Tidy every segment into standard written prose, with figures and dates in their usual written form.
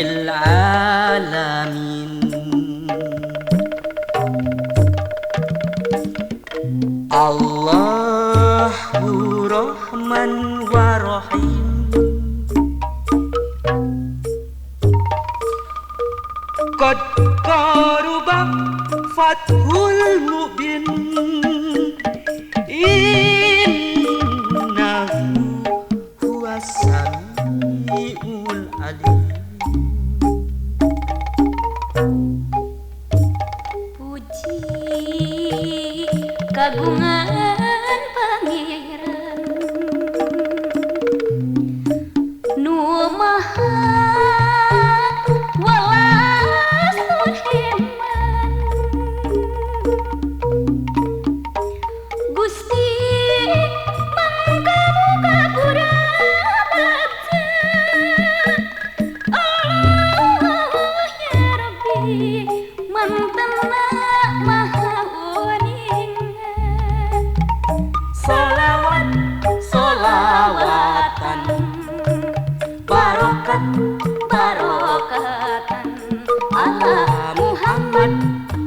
alamin. Allahu Rahman wa Rahim. Qad qaruba fathul mubin. Innahu huwas samiul alim. Puji kagungan pangeran nu maha welas tur heman. Gusti mangka muka bakti. Allah ya Rabbi mantena maha uningan. Salawat solawatan barokat Barokatan ala Muhammad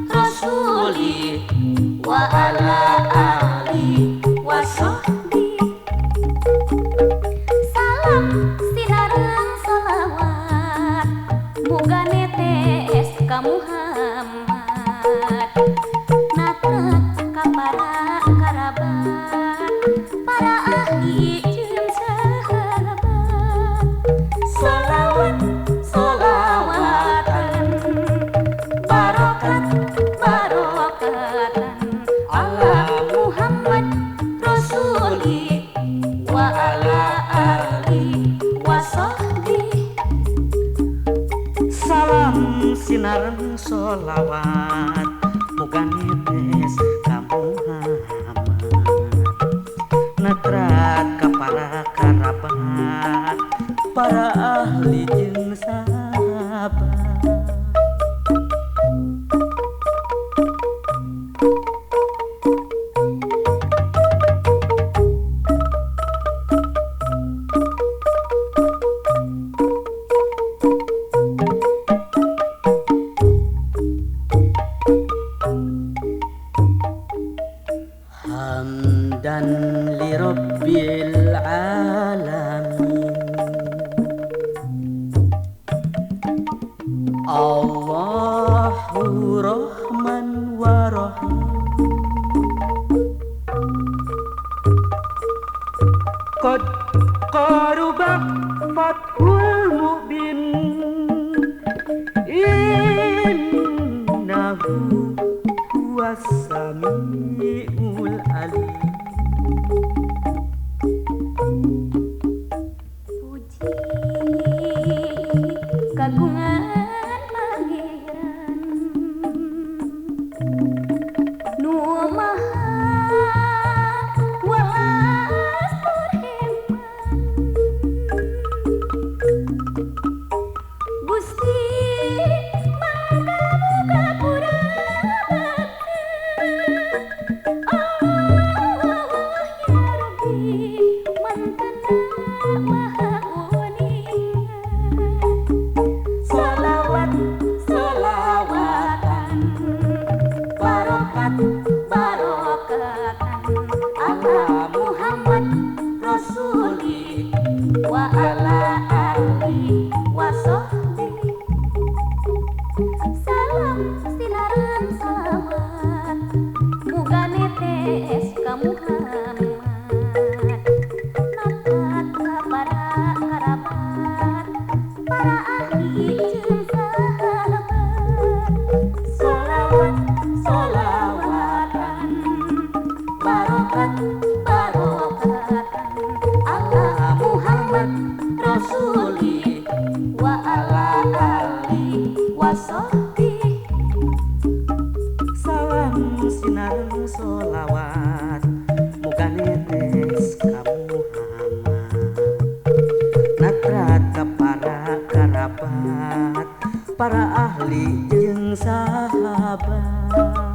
Rasuli wa ala ali wa sahbi. Salam sinareung salawat muga netes ka Muhammad. Natep ka para karabat, para ahli jeung sahabat. Salawat solawatan barokat barokatan ala Muhammad Rasuli wa ala ali wa sahbi. salam sinareung solawat muga netes ka Muhammad. Natrat ka para karabat, para ahli jeung sahabat. Hamdan li rabbil alamin. Allahu Rahman wa Rahim. Qad qaruba fathul mubin. Innahu huwas samiul alim. Puji kagungan pangeran nu maha welas tur heman. Gusti mangka muka bakti. Allah ya Rabbi mantena maha uningan. Salawat solawatan barokat barokatan ala Muhammad Rasuli wa ala ali wa sahbi. Salam sinareung salawat muga netes ka Muhammad. Natep ka para karabat, para ahli jeung sahabat. Salawat solawatan barokat barokatan ala Muhammad Rasuli wa ala ali wa sahbi. Salam sinareung solawat muga netes ka Muhammad. Natrat ka para karabat, para ahli jeung sahabat.